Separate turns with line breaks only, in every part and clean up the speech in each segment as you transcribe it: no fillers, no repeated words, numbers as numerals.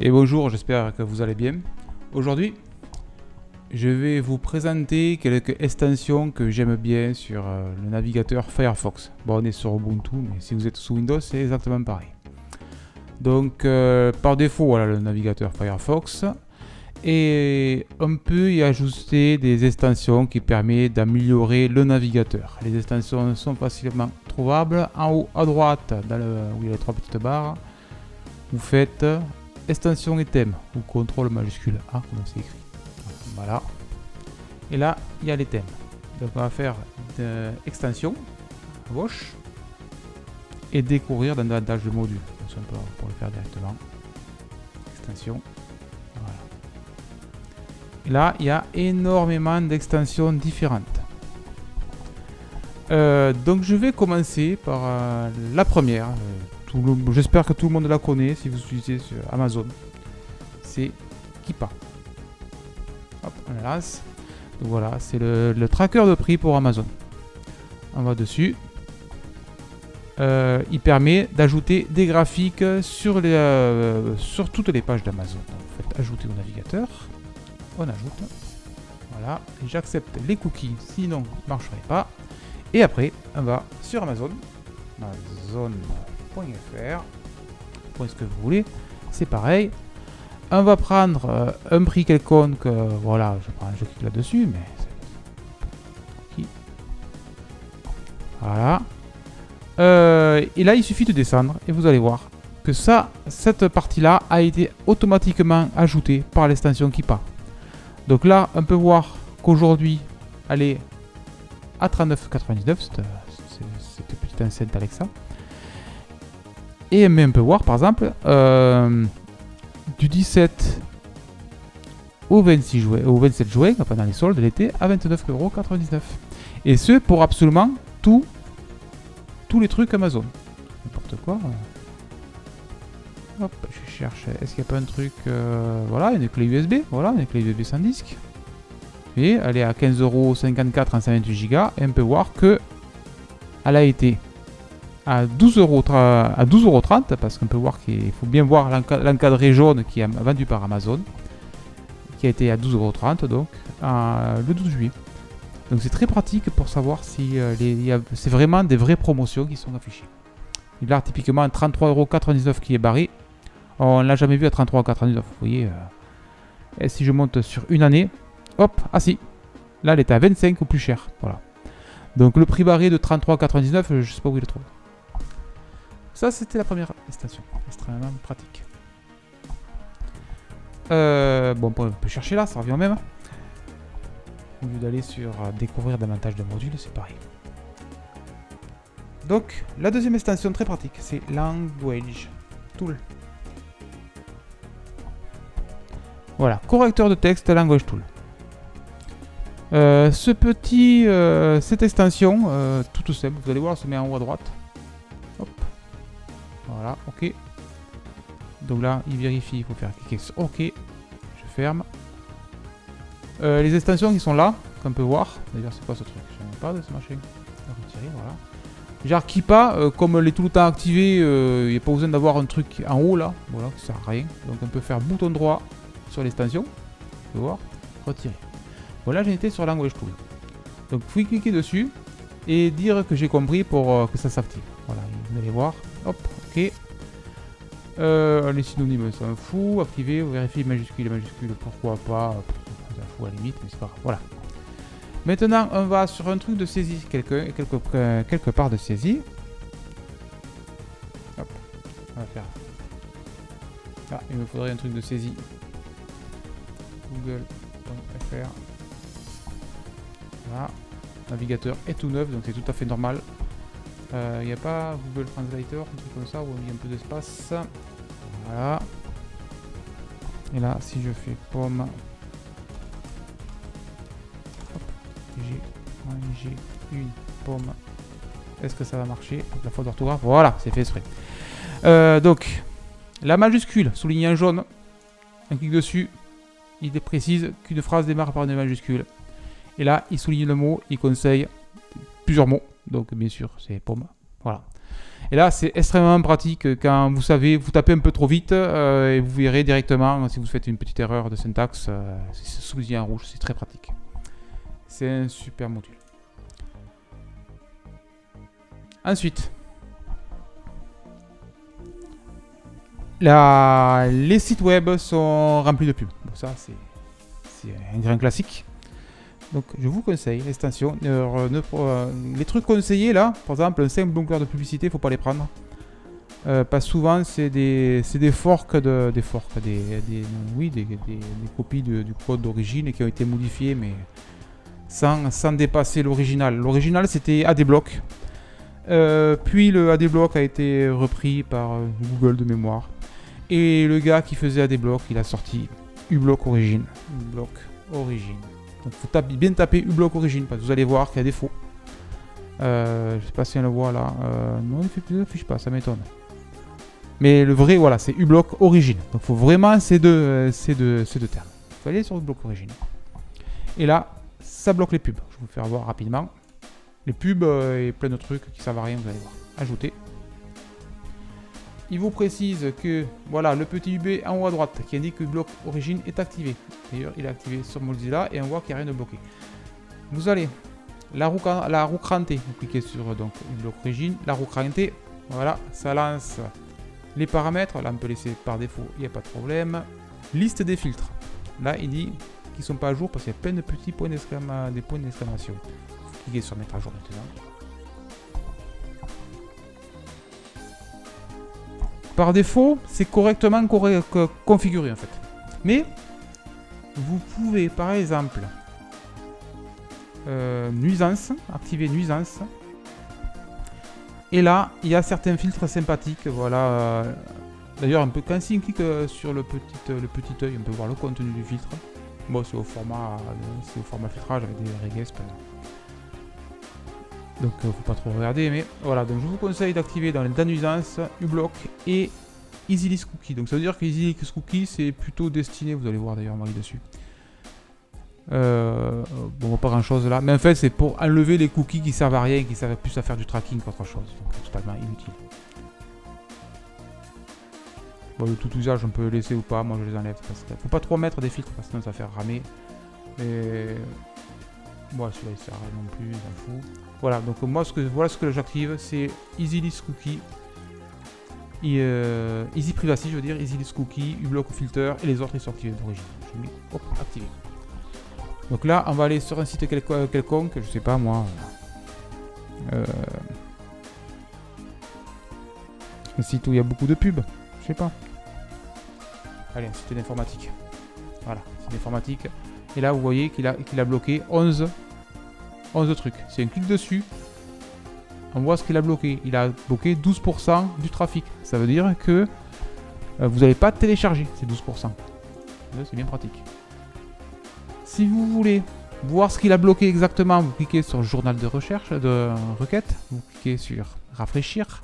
Et bonjour, j'espère que vous allez bien. Aujourd'hui, je vais vous présenter quelques extensions que j'aime bien sur le navigateur Firefox. Bon, on est sur Ubuntu, mais si vous êtes sous Windows, c'est exactement pareil. Donc, par défaut, voilà le navigateur Firefox. Et on peut y ajouter des extensions qui permettent d'améliorer le navigateur. Les extensions sont facilement trouvables en haut à droite, où il y a les trois petites barres. Vous faites extension et thème ou contrôle majuscule A, comme c'est écrit. Voilà. Et là, il y a les thèmes. Donc on va faire extension à gauche et découvrir dans davantage de modules. Donc on peut pour le faire directement. Extension. Voilà. Et là, il y a énormément d'extensions différentes. Donc je vais commencer par la première. J'espère que tout le monde la connaît si vous utilisez sur Amazon. C'est Keepa. Hop, on la lance. Donc voilà, c'est le tracker de prix pour Amazon. On va dessus. Il permet d'ajouter des graphiques sur toutes les pages d'Amazon. Vous faites ajouter au navigateur. On ajoute. Voilà. J'accepte les cookies, sinon il ne marcherait pas. Et après, on va sur Amazon. Amazon.fr. Pour ce que vous voulez. C'est pareil. On va prendre un prix quelconque. Voilà, je clique là-dessus. Mais voilà. Et là, il suffit de descendre. Et vous allez voir que cette partie-là a été automatiquement ajoutée par l'extension Keepa. Donc là, on peut voir qu'aujourd'hui, elle est à 39,99. Cette petite enceinte Alexa. Et mais on peut voir, par exemple, du 17 au 27 juin, pendant les soldes de l'été, à 29,99€. Et ce, pour absolument tous les trucs Amazon. N'importe quoi. Hop, je cherche. Est-ce qu'il n'y a pas un truc... voilà, une clé USB. Voilà, une clé USB sans disque. Et elle est à 15,54€ en 128 Go. Et on peut voir que elle a été à 12,30€, parce qu'on peut voir qu'il faut bien voir l'encadré jaune qui est vendu par Amazon, qui a été à 12,30€, donc le 12 juillet. Donc c'est très pratique pour savoir si c'est vraiment des vraies promotions qui sont affichées. Il a typiquement 33,99€ qui est barré. On l'a jamais vu à 33,99€. Vous voyez, et si je monte sur une année, hop, ah si, là elle est à 25 ou plus cher. Voilà. Donc le prix barré de 33,99€, je ne sais pas où il le trouve. Ça, c'était la première extension. Extrêmement pratique. Bon, on peut chercher là, ça revient au même. Au lieu d'aller sur découvrir davantage de modules, c'est pareil. Donc, la deuxième extension très pratique, c'est Language Tool. Voilà, correcteur de texte Language Tool. Cette extension, toute simple, vous allez voir, elle se met en haut à droite. Hop. Voilà, ok. Donc là, il vérifie, il faut faire cliquer sur OK. Je ferme. Les extensions qui sont là, qu'on peut voir. D'ailleurs, c'est quoi ce truc? Je ne sais pas de ce machin. Retirer, voilà. Genre Keepa, comme elle est tout le temps activée, il n'y a pas besoin d'avoir un truc en haut là. Voilà, qui sert à rien. Donc on peut faire bouton droit sur l'extension. Vous pouvez voir. Retirer. Voilà, j'ai été sur Language Tool. Donc vous pouvez cliquer dessus et dire que j'ai compris pour que ça s'active. Voilà, vous allez voir. Hop, ok. Les synonymes, ça m'en fout. Activer, vérifier les majuscules, pourquoi pas. Ça fout à la limite, mais c'est pas grave. Voilà. Maintenant, on va sur un truc de saisie, quelque part de saisie. Hop, on va faire. Ah, il me faudrait un truc de saisie. Google.fr. Voilà. Navigateur est tout neuf, donc c'est tout à fait normal. Il n'y a pas Google Translator, un truc comme ça, où il y a un peu d'espace. Voilà. Et là, si je fais pomme, hop, j'ai une pomme. Est-ce que ça va marcher? La faute d'orthographe, voilà, c'est fait exprès. Donc, la majuscule soulignée en jaune, un clic dessus, il précise qu'une phrase démarre par une majuscule. Et là, il souligne le mot, il conseille plusieurs mots. Donc, bien sûr, c'est pomme. Voilà. Et là, c'est extrêmement pratique quand vous savez, vous tapez un peu trop vite et vous verrez directement si vous faites une petite erreur de syntaxe, c'est souligné en rouge, c'est très pratique. C'est un super module. Ensuite, les sites web sont remplis de pubs. Bon, ça, c'est un grand classique. Donc, je vous conseille l'extension. Les trucs conseillés là, par exemple, un simple bloqueur de publicité, il ne faut pas les prendre. Parce que souvent, c'est des forks, des copies du code d'origine qui ont été modifiées, mais sans dépasser l'original. L'original, c'était Adblock. Puis le Adblock a été repris par Google de mémoire. Et le gars qui faisait Adblock, il a sorti uBlock Origin. uBlock Origin. Donc il faut bien taper uBlock Origin parce que vous allez voir qu'il y a des faux. Je ne sais pas si on le voit là. Non, il ne affiche pas, ça m'étonne. Mais le vrai, voilà, c'est uBlock Origin. Donc il faut vraiment ces deux termes. Il faut aller sur uBlock Origin. Et là, ça bloque les pubs. Je vais vous faire voir rapidement. Les pubs et plein de trucs qui ne servent à rien, vous allez voir. Ajouter. Il vous précise que voilà, le petit UB en haut à droite qui indique que uBlock Origin est activé. D'ailleurs, il est activé sur Mozilla et on voit qu'il n'y a rien de bloqué. Vous allez la roue crantée, vous cliquez sur donc uBlock Origin, la roue crantée, voilà, ça lance les paramètres. Là, on peut laisser par défaut, il n'y a pas de problème. Liste des filtres. Là, il dit qu'ils ne sont pas à jour parce qu'il y a plein de petits points d'exclamation. Cliquez sur mettre à jour maintenant. Par défaut, c'est correctement configuré en fait. Mais vous pouvez par exemple nuisance, activer nuisance. Et là, il y a certains filtres sympathiques. Voilà. D'ailleurs, un peu quand on clique sur le petit œil, on peut voir le contenu du filtre. Bon, c'est au format filtrage avec des regesp. Donc faut pas trop regarder, mais voilà, donc je vous conseille d'activer dans les nuisances uBlock et EasyList Cookie. Donc ça veut dire que EasyList Cookie c'est plutôt destiné, vous allez voir d'ailleurs on va aller dessus. Bon pas grand chose là, mais en fait c'est pour enlever les cookies qui servent à rien et qui servent plus à faire du tracking qu'autre chose. Donc c'est totalement inutile. Bon, de tout usage on peut le laisser ou pas, moi je les enlève parce que faut pas trop mettre des filtres parce que sinon ça va faire ramer. Mais bon, celui-là il sert à rien non plus, il s'en fout. Voilà, donc moi voilà ce que j'active, c'est EasyList Cookie, Easy Privacy, je veux dire, EasyList Cookie, uBlock Filter et les autres ils sont activés d'origine. Je mets hop, activé. Donc là, on va aller sur un site quelconque, je sais pas moi. Un site où il y a beaucoup de pubs, je sais pas. Allez, un site d'informatique. Voilà, site d'informatique. Et là, vous voyez qu'il a bloqué 11 trucs. Si on clique dessus, on voit ce qu'il a bloqué. Il a bloqué 12% du trafic. Ça veut dire que vous n'allez pas télécharger ces 12%. C'est bien pratique. Si vous voulez voir ce qu'il a bloqué exactement, vous cliquez sur journal de recherche, de requête. Vous cliquez sur rafraîchir.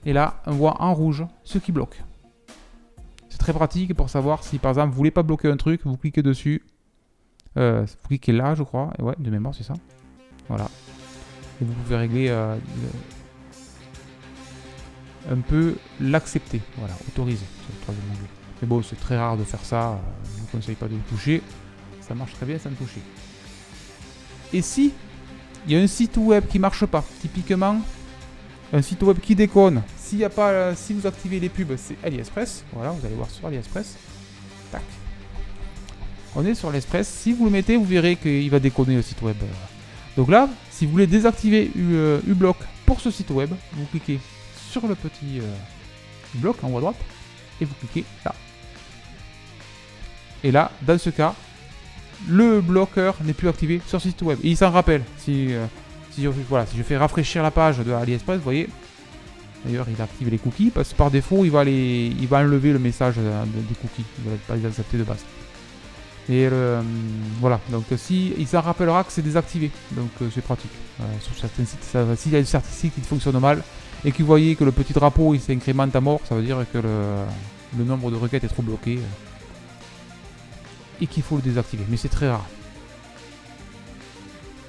Et là, on voit en rouge ce qui bloque. C'est très pratique pour savoir si par exemple vous ne voulez pas bloquer un truc, vous cliquez dessus. Vous cliquez là, je crois. Et ouais, de mémoire, c'est ça. Voilà. Et vous pouvez régler un peu l'accepter. Voilà, autoriser sur le troisième onglet. Mais bon, c'est très rare de faire ça. Je ne vous conseille pas de le toucher. Ça marche très bien sans le toucher. Et si il y a un site web qui marche pas, typiquement un site web qui déconne, s'il y a pas, si vous activez les pubs, c'est AliExpress. Voilà, vous allez voir sur AliExpress. Tac. On est sur AliExpress. Si vous le mettez, vous verrez qu'il va déconner le site web. Donc là, si vous voulez désactiver uBlock pour ce site web, vous cliquez sur le petit uBlock en haut à droite et vous cliquez là. Et là, dans ce cas, le bloqueur n'est plus activé sur ce site web. Et il s'en rappelle. Si je fais rafraîchir la page de AliExpress, vous voyez, d'ailleurs il active les cookies parce que par défaut il va enlever le message des cookies. Il ne va pas les accepter de base. Et voilà, donc si il s'en rappellera que c'est désactivé, donc c'est pratique. Sur certains sites, s'il y a certains sites qui fonctionnent mal et que vous voyez que le petit drapeau il s'incrémente à mort, ça veut dire que le nombre de requêtes est trop bloqué et qu'il faut le désactiver, mais c'est très rare.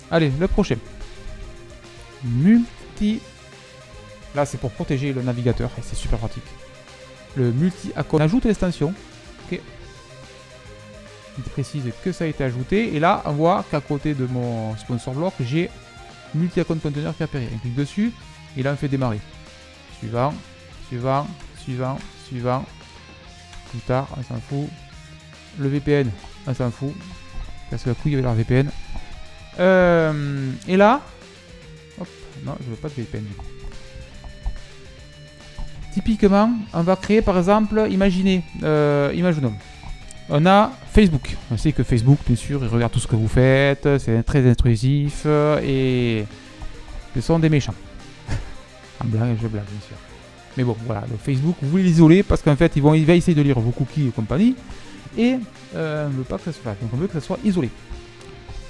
Allez, le prochain. Là, c'est pour protéger le navigateur et c'est super pratique. Le multi-account. On ajoute l'extension. Ok. Il précise que ça a été ajouté. Et là, on voit qu'à côté de mon sponsor block, j'ai multi-account container qui apparaît. On clique dessus et là, on fait démarrer. Suivant, suivant, suivant, suivant. Plus tard, on s'en fout. Le VPN, on s'en fout. Parce que la couille avec leur VPN. Et là, hop, non, je veux pas de VPN du coup. Typiquement, on va créer par exemple, imaginons, on a Facebook. On sait que Facebook, bien sûr, il regarde tout ce que vous faites, c'est très intrusif et ce sont des méchants. En blague, je blague, bien sûr. Mais bon, voilà, donc Facebook, vous voulez l'isoler parce qu'en fait, il va essayer de lire vos cookies et compagnie et on ne veut pas que ça se fasse. Donc on veut que ça soit isolé.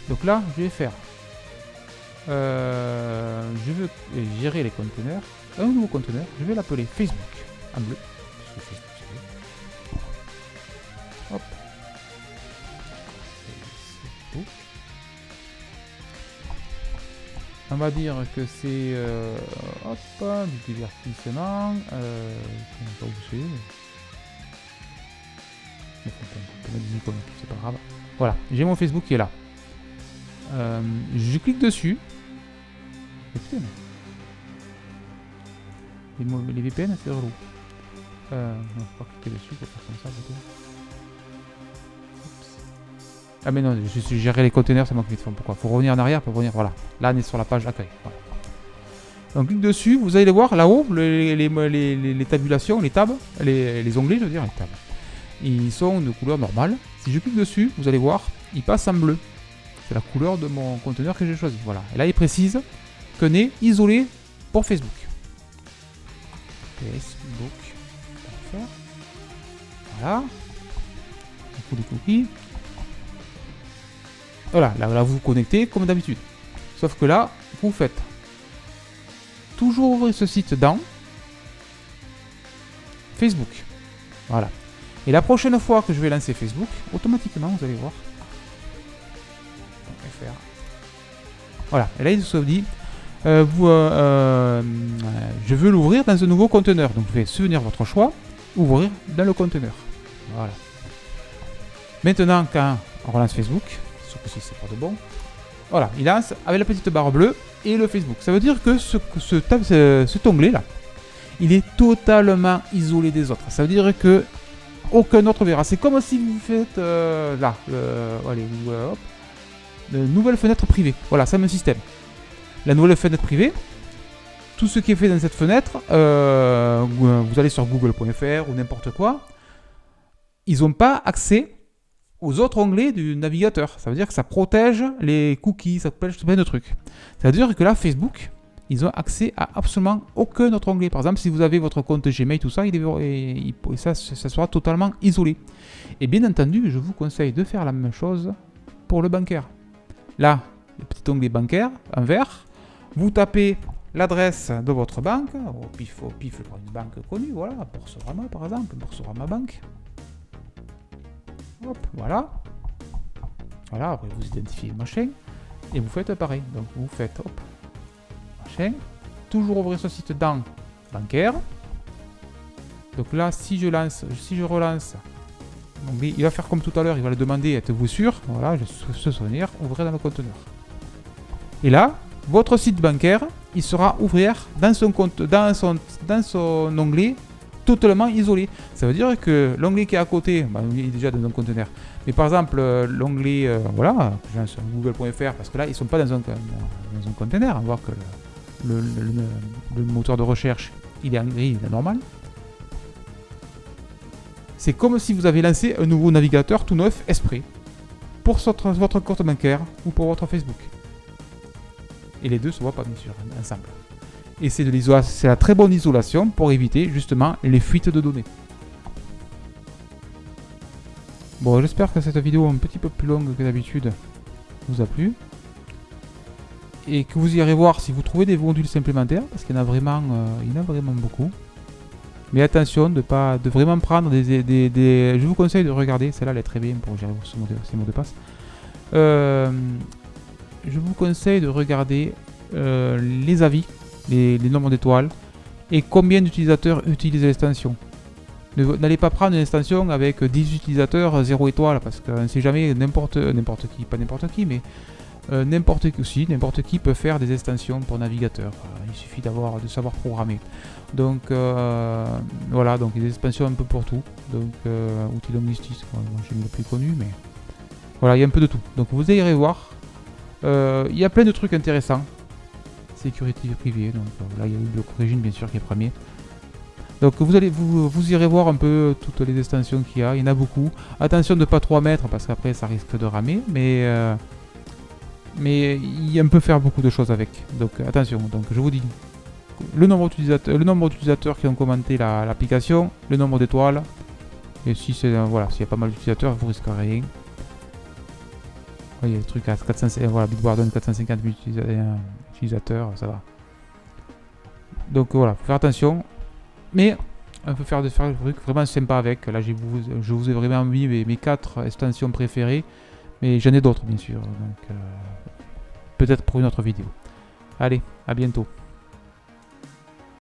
Donc là, je vais faire. Je veux gérer les conteneurs. Un nouveau conteneur, je vais l'appeler Facebook en bleu. Hop. Facebook. On va dire que c'est hop, du divertissement. Je ne sais pas où c'est. C'est pas grave. Voilà, j'ai mon Facebook qui est là. Je clique dessus. Putain. Les VPN, c'est relou. Non, faut pas cliquer dessus, faut faire comme ça plutôt. Oups. Ah mais non, je gérer les conteneurs, c'est moi qui vais te faire. Pourquoi? Faut revenir en arrière pour revenir. Voilà. Là, on est sur la page accueil. Voilà. Donc, clique dessus, vous allez voir là-haut, les tabulations, les tabs, les onglets, je veux dire, les tabs. Ils sont de couleur normale. Si je clique dessus, vous allez voir, il passe en bleu. C'est la couleur de mon conteneur que j'ai choisi. Voilà. Et là, il précise que n'est isolé pour Facebook. Facebook. Parfait. Voilà. Un coup de cookies. Voilà. Là, vous vous connectez comme d'habitude. Sauf que là, vous faites toujours ouvrir ce site dans Facebook. Voilà. Et la prochaine fois que je vais lancer Facebook, automatiquement, vous allez voir. Voilà, et là il se dit je veux l'ouvrir dans un nouveau conteneur. Donc vous faites souvenir votre choix, ouvrir dans le conteneur. Voilà. Maintenant, quand on relance Facebook, sauf que si c'est pas de bon, voilà, il lance avec la petite barre bleue et le Facebook. Ça veut dire que cet onglet là, il est totalement isolé des autres. Ça veut dire que aucun autre verra. C'est comme si vous faites là, allez, hop. Nouvelle fenêtre privée. Voilà, c'est le même système. La nouvelle fenêtre privée, tout ce qui est fait dans cette fenêtre, vous allez sur google.fr ou n'importe quoi, ils n'ont pas accès aux autres onglets du navigateur. Ça veut dire que ça protège les cookies, ça protège plein de trucs. Ça veut dire que là, Facebook, ils ont accès à absolument aucun autre onglet. Par exemple, si vous avez votre compte Gmail, tout ça, ça sera totalement isolé. Et bien entendu, je vous conseille de faire la même chose pour le bancaire. Là, le petit onglet bancaire, en vert, vous tapez l'adresse de votre banque, au pif pour une banque connue, voilà, Boursorama par exemple, Boursorama Bank. Hop, voilà. Voilà, après vous identifiez le machin, et vous faites pareil. Donc vous faites, hop, machin, toujours ouvrir ce site dans bancaire. Donc là, si je relance, donc, il va faire comme tout à l'heure, il va le demander, êtes-vous sûr? Voilà, je se souvenir, ouvrez dans le conteneur. Et là, votre site bancaire, il sera ouvert dans son compte, dans son onglet totalement isolé. Ça veut dire que l'onglet qui est à côté, bah, il est déjà dans un conteneur. Mais par exemple, l'onglet, voilà, j'ai sur google.fr, parce que là, ils ne sont pas dans un conteneur. On voit que le moteur de recherche, il est en gris, il est normal. C'est comme si vous avez lancé un nouveau navigateur tout neuf, exprès, pour votre compte bancaire ou pour votre Facebook. Et les deux ne se voient pas, bien sûr, ensemble. Et c'est la très bonne isolation pour éviter, justement, les fuites de données. Bon, j'espère que cette vidéo un petit peu plus longue que d'habitude vous a plu. Et que vous irez voir si vous trouvez des modules supplémentaires, parce qu'il y en a vraiment beaucoup. Mais attention de vraiment prendre des... Je vous conseille de regarder, celle-là elle est très bien pour gérer ces mots de passe. Je vous conseille de regarder les avis, les nombres d'étoiles, et combien d'utilisateurs utilisent l'extension. N'allez pas prendre une extension avec 10 utilisateurs 0 étoile, parce qu'on ne sait jamais, n'importe qui, pas n'importe qui, mais n'importe qui peut faire des extensions pour navigateur. Il suffit de savoir programmer. Donc voilà, donc des extensions un peu pour tout. Donc outils linguistiques, moi j'ai mis le plus connu, mais voilà, il y a un peu de tout. Donc vous irez voir. Il y a plein de trucs intéressants. Sécurité privée, donc là il y a eu le origine bien sûr qui est premier. Donc vous irez voir un peu toutes les extensions qu'il y a, il y en a beaucoup. Attention de ne pas trop mettre parce qu'après ça risque de ramer, mais on peut faire beaucoup de choses avec. Donc attention, donc je vous dis le nombre d'utilisateurs qui ont commenté l'application, le nombre d'étoiles, et si c'est voilà, s'il y a pas mal d'utilisateurs, vous risquez rien. Il y a des trucs à 450, voilà, Bitwarden 450 000 utilisateurs, ça va. Donc voilà, faut faire attention. Mais on peut faire des trucs vraiment sympas avec. Là, je vous ai vraiment mis mes 4 extensions préférées. Mais j'en ai d'autres, bien sûr. Donc, peut-être pour une autre vidéo. Allez, à bientôt.